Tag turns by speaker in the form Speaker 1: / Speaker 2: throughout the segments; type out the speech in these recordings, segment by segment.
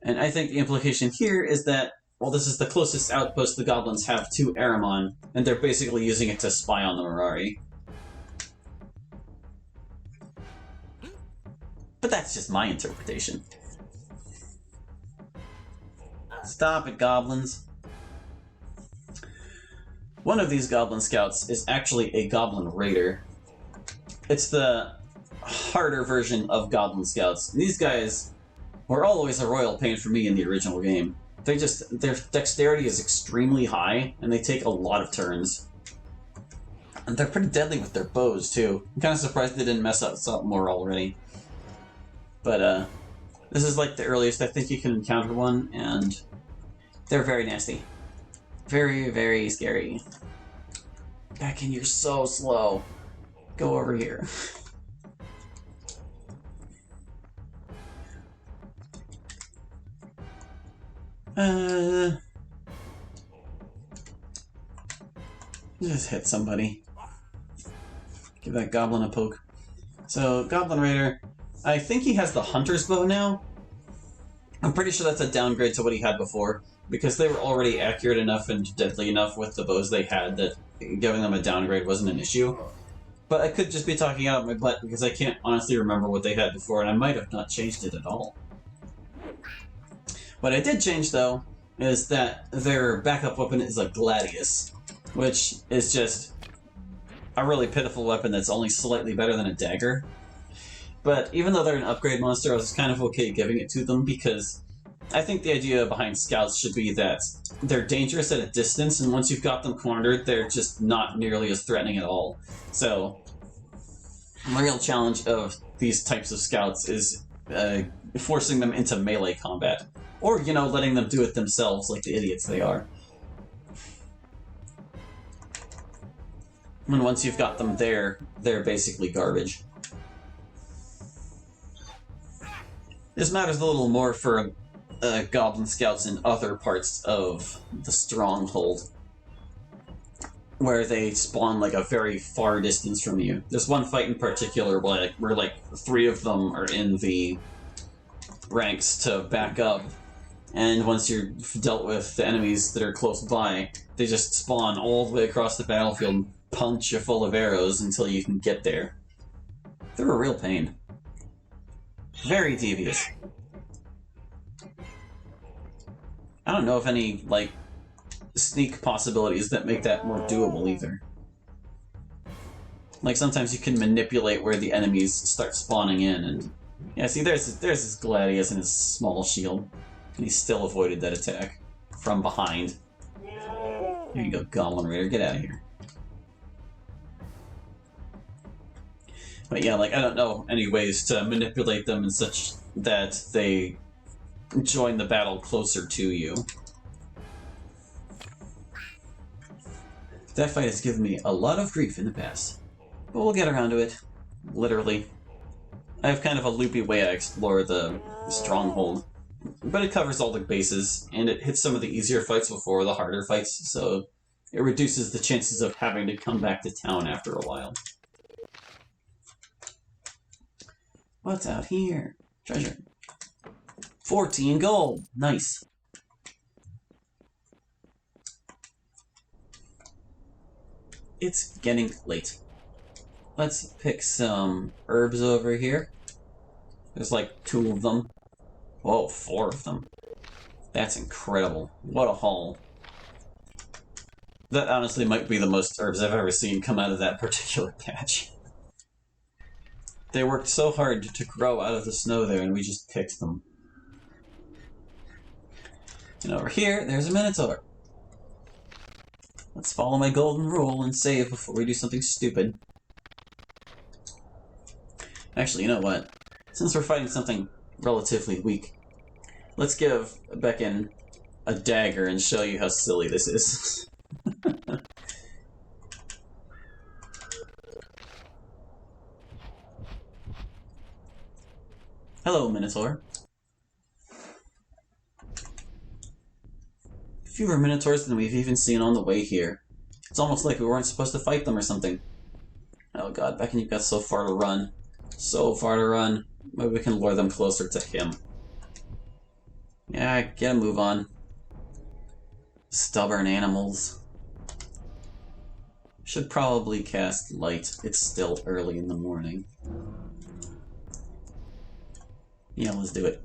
Speaker 1: And I think the implication here is that, well, this is the closest outpost the goblins have to Aramon, and they're basically using it to spy on the Mirari. But that's just my interpretation. Stop it, goblins. One of these goblin scouts is actually a goblin raider. It's the harder version of goblin scouts. These guys were always a royal pain for me in the original game. Their dexterity is extremely high, and they take a lot of turns. And they're pretty deadly with their bows, too. I'm kind of surprised they didn't mess up more already. But, this is like the earliest I think you can encounter one, and they're very nasty. Very, very scary. Becan, you're so slow. Go over here. Just hit somebody. Give that goblin a poke. So, Goblin Raider, I think he has the Hunter's Bow now. I'm pretty sure that's a downgrade to what he had before, because they were already accurate enough and deadly enough with the bows they had that giving them a downgrade wasn't an issue. But I could just be talking out of my butt because I can't honestly remember what they had before, and I might have not changed it at all. What I did change, though, is that their backup weapon is a Gladius, which is just a really pitiful weapon that's only slightly better than a dagger. But even though they're an upgrade monster, I was kind of okay giving it to them because I think the idea behind scouts should be that they're dangerous at a distance, and once you've got them cornered, they're just not nearly as threatening at all. So, the real challenge of these types of scouts is forcing them into melee combat. Or, you know, letting them do it themselves like the idiots they are. And once you've got them there, they're basically garbage. This matters a little more for goblin scouts in other parts of the stronghold, where they spawn like a very far distance from you. There's one fight in particular where like 3 of them are in the ranks to back up, and once you're dealt with the enemies that are close by, they just spawn all the way across the battlefield and punch you full of arrows until you can get there. They're a real pain. Very devious. I don't know of any, like, sneak possibilities that make that more doable either. Like, sometimes you can manipulate where the enemies start spawning in, and... Yeah, see, there's his Gladius and his small shield. And he still avoided that attack. From behind. Here you go, Goblin Raider, get out of here. But yeah, like, I don't know any ways to manipulate them in such that they join the battle closer to you. That fight has given me a lot of grief in the past. But we'll get around to it. Literally. I have kind of a loopy way I explore the stronghold. But it covers all the bases, and it hits some of the easier fights before the harder fights, so it reduces the chances of having to come back to town after a while. What's out here? Treasure. 14 gold! Nice. It's getting late. Let's pick some herbs over here. There's like 2 of them. Whoa, 4 of them. That's incredible. What a haul. That honestly might be the most herbs I've ever seen come out of that particular patch. They worked so hard to grow out of the snow there, and we just picked them. And over here, there's a Minotaur. Let's follow my golden rule and save before we do something stupid. Actually, you know what? Since we're fighting something relatively weak, let's give Becan a dagger and show you how silly this is. Hello, Minotaur. Fewer Minotaurs than we've even seen on the way here. It's almost like we weren't supposed to fight them or something. Oh god, Becan, you've got so far to run. So far to run. Maybe we can lure them closer to him. Yeah, Yeah, get a move on. Stubborn animals. Should probably cast light. It's still early in the morning. Yeah, let's do it.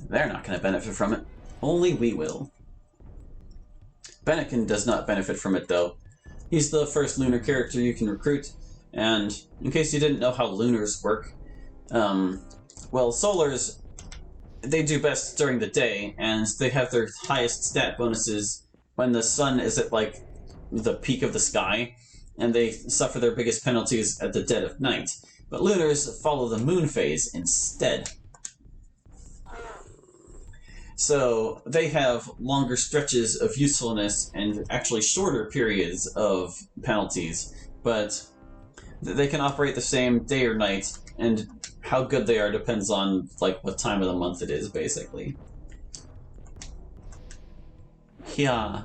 Speaker 1: They're not going to benefit from it. Only we will. Becan does not benefit from it, though. He's the first lunar character you can recruit, and in case you didn't know how lunars work, well, solars, they do best during the day, and they have their highest stat bonuses when the sun is at, like, the peak of the sky, and they suffer their biggest penalties at the dead of night. But lunars follow the moon phase instead. So they have longer stretches of usefulness and actually shorter periods of penalties, but they can operate the same day or night, and how good they are depends on, like, what time of the month it is, basically. Yeah.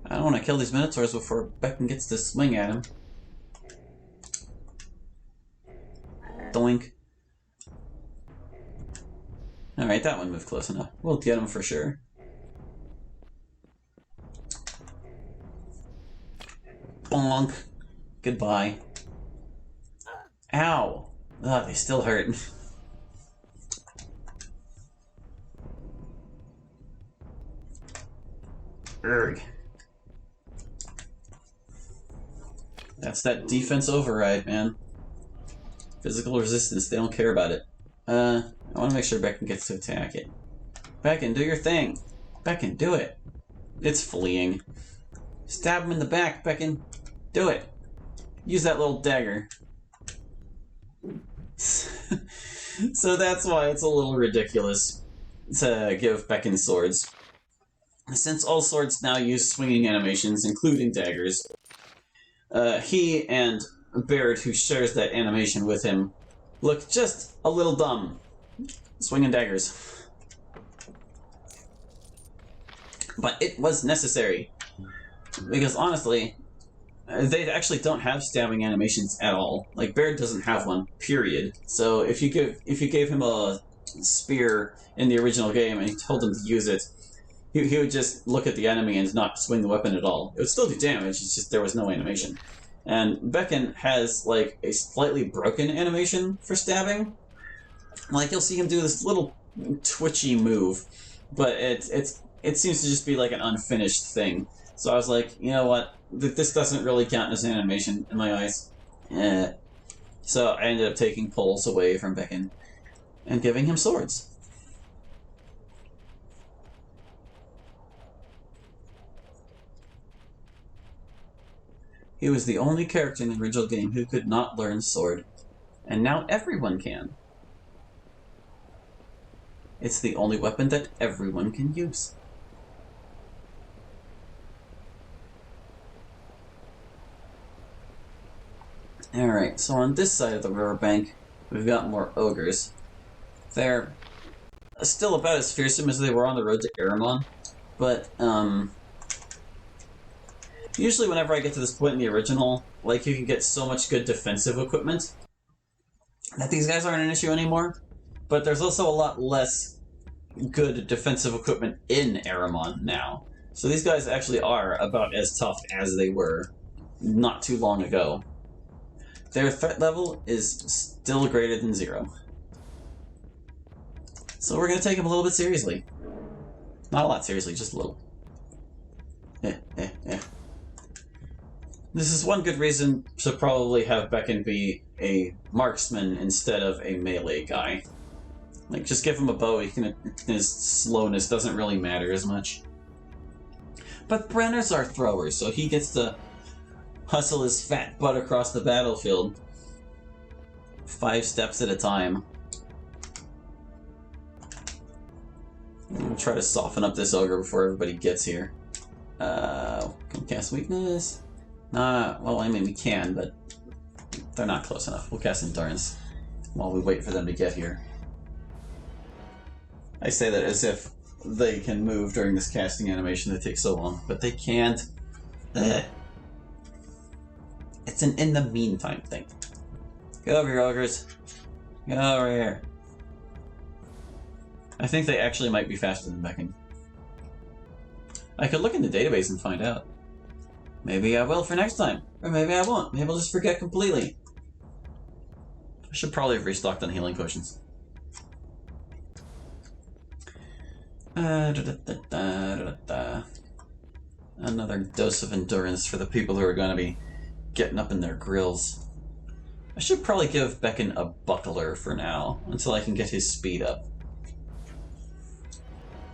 Speaker 1: I don't want to kill these Minotaurs before Becan gets to swing at him. Doink. Alright, that one moved close enough. We'll get him for sure. Bonk. Goodbye. Ow! Ugh, they still hurt. Urgh. That's that defense override, man. Physical resistance, they don't care about it. I want to make sure Becan gets to attack it. Becan, do your thing! Becan, do it! It's fleeing. Stab him in the back, Becan. Do it! Use that little dagger. So that's why it's a little ridiculous to give Becan swords. Since all swords now use swinging animations, including daggers, he and Baird, who shares that animation with him, look just a little dumb. Swinging daggers. But it was necessary. Because honestly, they actually don't have stabbing animations at all. Like, Baird doesn't have one, period. So if you gave him a spear in the original game and you told him to use it, he would just look at the enemy and not swing the weapon at all. It would still do damage, it's just there was no animation. And Becan has, like, a slightly broken animation for stabbing. Like, you'll see him do this little twitchy move, but it seems to just be like an unfinished thing. So I was like, you know what? This doesn't really count as an animation in my eyes. So I ended up taking poles away from Becan and giving him swords. He was the only character in the original game who could not learn sword, and now everyone can. It's the only weapon that everyone can use. Alright, so on this side of the riverbank, we've got more ogres. They're still about as fearsome as they were on the road to Aramon, but, usually whenever I get to this point in the original, like, you can get so much good defensive equipment that these guys aren't an issue anymore, but there's also a lot less good defensive equipment in Aramon now. So these guys actually are about as tough as they were not too long ago. Their threat level is still greater than 0. So we're going to take them a little bit seriously. Not a lot seriously, just a little. This is one good reason to probably have Becan be a marksman instead of a melee guy. Like, just give him a bow, his slowness doesn't really matter as much. But Brenner's our thrower, so he gets to hustle his fat butt across the battlefield 5 steps at a time. We'll try to soften up this ogre before everybody gets here. Can we cast weakness? Well, I mean, we can, but they're not close enough. We'll cast endurance while we wait for them to get here. I say that as if they can move during this casting animation that takes so long, but they can't. It's an in the meantime thing. Get over here, ogres. Get over here. I think they actually might be faster than Becan. I could look in the database and find out. Maybe I will for next time. Or maybe I won't. Maybe I'll just forget completely. I should probably have restocked on healing potions. Another dose of endurance for the people who are going to be getting up in their grills. I should probably give Becan a buckler for now, until I can get his speed up.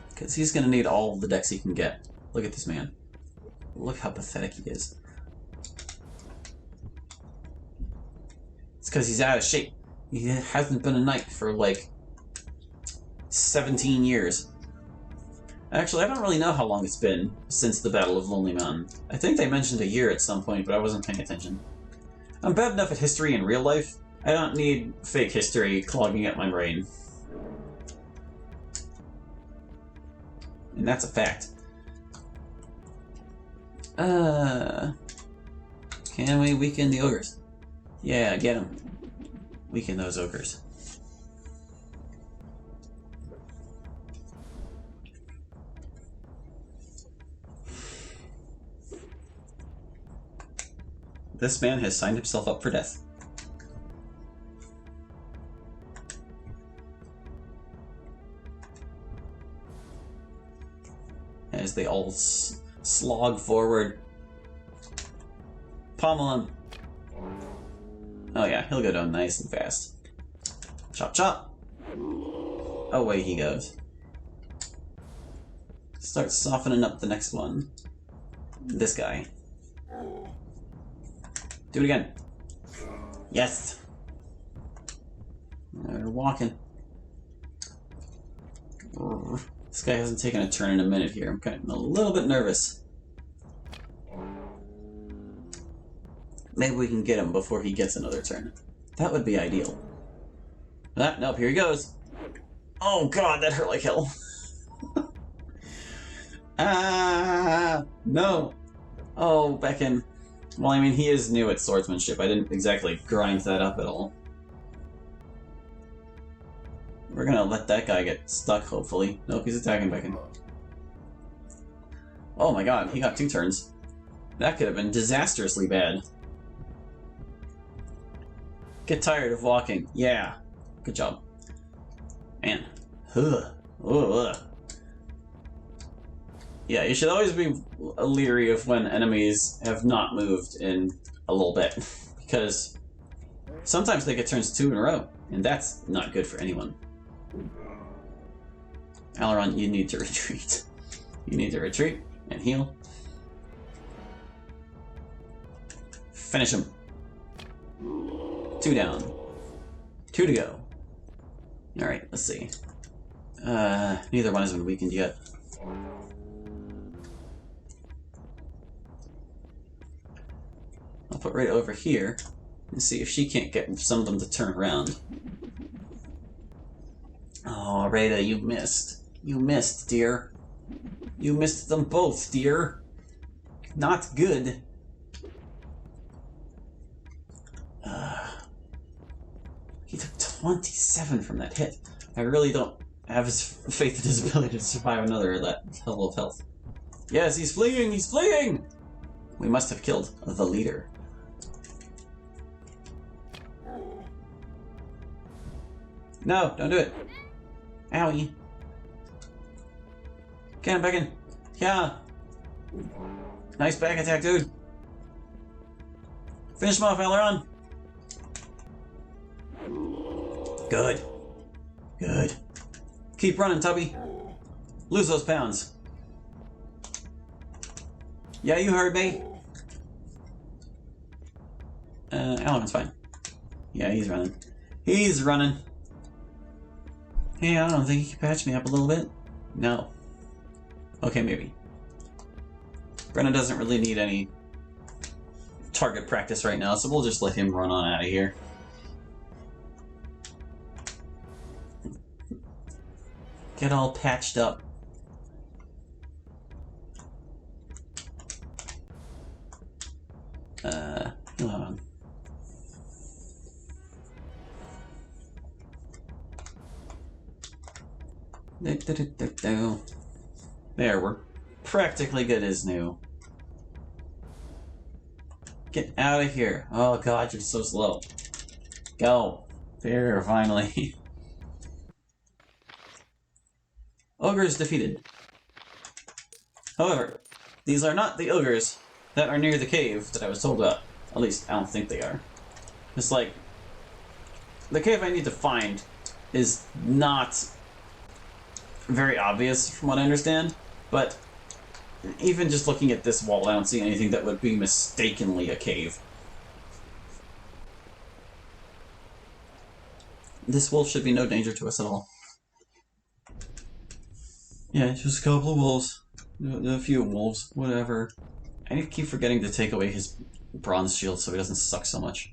Speaker 1: Because he's going to need all the decks he can get. Look at this man. Look how pathetic he is. It's because he's out of shape. He hasn't been a knight for like 17 years. Actually, I don't really know how long it's been since the Battle of Lonely Mountain. I think they mentioned a year at some point, but I wasn't paying attention. I'm bad enough at history in real life. I don't need fake history clogging up my brain. And that's a fact. Can we weaken the ogres? Yeah, get them. Weaken those ogres. This man has signed himself up for death. As they all slog forward. Pommel him. Oh yeah, he'll go down nice and fast. Chop chop. Away he goes. Start softening up the next one. This guy. Do it again. Yes. They're walking. This guy hasn't taken a turn in a minute here. I'm kind of a little bit nervous. Maybe we can get him before he gets another turn. That would be ideal. Ah, nope, here he goes. Oh god, that hurt like hell. Ah, no. Oh, Becan. Well, I mean, he is new at swordsmanship. I didn't exactly grind that up at all. We're gonna let that guy get stuck, hopefully. Nope, he's attacking Becan. Oh my god, he got 2 turns. That could have been disastrously bad. Get tired of walking. Yeah. Good job. Man. Ugh. Ugh. Yeah, you should always be leery of when enemies have not moved in a little bit. Because sometimes they get turns 2 in a row, and that's not good for anyone. Aileron, you need to retreat. You need to retreat and heal. Finish him. 2 down. 2 to go. Alright, let's see. Neither one has been weakened yet. I'll put right over here and see if she can't get some of them to turn around. Oh, Rada, you missed. You missed, dear. You missed them both, dear. Not good. He took 27 from that hit. I really don't have faith in his ability to survive another at that level of health. Yes, he's fleeing! He's fleeing! We must have killed the leader. No, don't do it. Owie. Get him back in. Yeah. Nice back attack, dude. Finish him off, Aileron. Good. Good. Keep running, Tubby. Lose those pounds. Yeah, you heard me. Aileron's fine. Yeah, he's running. He's running. Hey, I don't think you can patch me up a little bit. No. Okay, maybe. Brenna doesn't really need any target practice right now, so we'll just let him run on out of here. Get all patched up. Hold on. There, we're practically good as new. Get out of here. Oh god, you're so slow. Go. There, finally. Ogres defeated. However, these are not the ogres that are near the cave that I was told about. At least, I don't think they are. It's like, the cave I need to find is not very obvious from what I understand, but even just looking at this wall, I don't see anything that would be mistakenly a cave. This wolf should be no danger to us at all. Yeah, just a couple of wolves. A few wolves, whatever. I need to keep forgetting to take away his bronze shield so he doesn't suck so much.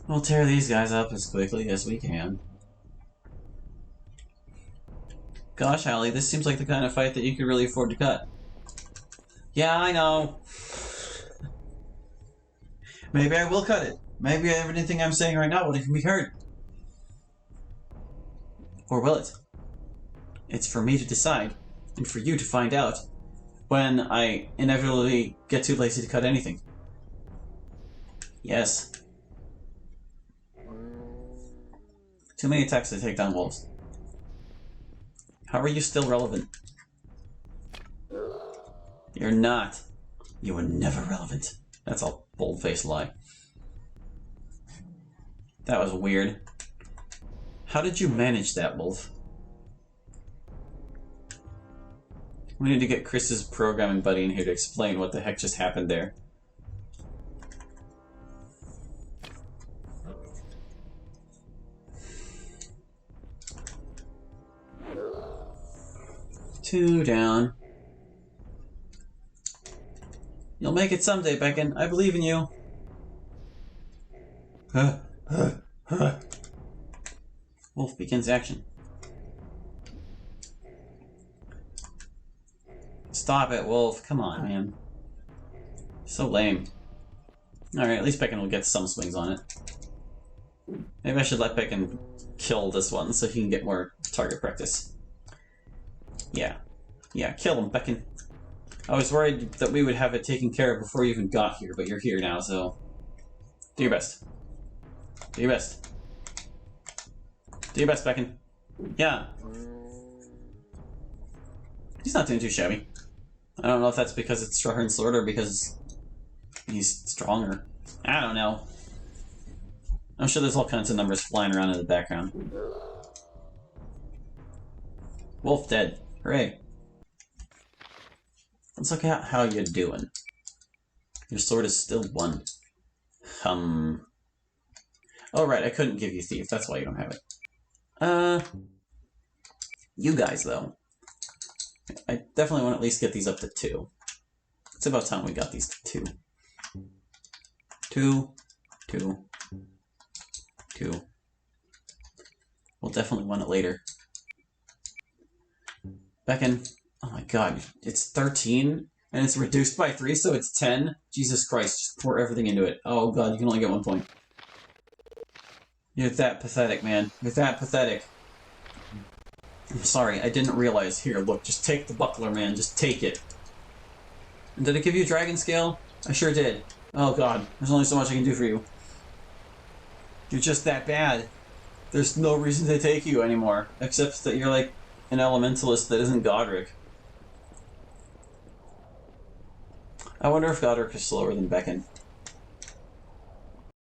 Speaker 1: We'll tear these guys up as quickly as we can. Gosh, Hallie, this seems like the kind of fight that you could really afford to cut. Yeah, I know. Maybe I will cut it. Maybe everything I'm saying right now will even be heard. Or will it? It's for me to decide, and for you to find out, when I inevitably get too lazy to cut anything. Yes. Too many attacks to take down wolves. How are you still relevant? You're not. You were never relevant. That's a bold-faced lie. That was weird. How did you manage that, wolf? We need to get Chris's programming buddy in here to explain what the heck just happened there. Two down. You'll make it someday, Becan. I believe in you. Wolf begins action. Stop it, Wolf. Come on, man. So lame. Alright, at least Becan will get some swings on it. Maybe I should let Becan kill this one so he can get more target practice. Yeah. Yeah, kill him, Becan. I was worried that we would have it taken care of before you even got here, but you're here now, so... Do your best. Do your best. Do your best, Becan. Yeah. He's not doing too shabby. I don't know if that's because it's Strawhorn Sword or because he's stronger. I don't know. I'm sure there's all kinds of numbers flying around in the background. Wolf dead. Hooray. Let's look at how you're doing. Your sword is still 1. Oh right, I couldn't give you Thief, that's why you don't have it. You guys, though. I definitely want to at least get these up to 2. It's about time we got these to 2. 2, 2, 2. We'll definitely want it later. Becan. Oh my god, it's 13, and it's reduced by 3, so it's 10? Jesus Christ, just pour everything into it. Oh god, you can only get 1 point. You're that pathetic, man. You're that pathetic. I'm sorry, I didn't realize. Here, look, just take the buckler, man. Just take it. And did it give you Dragon Scale? I sure did. Oh god, there's only so much I can do for you. You're just that bad. There's no reason to take you anymore, except that you're like an elementalist that isn't Godric. I wonder if Godric is slower than Becan.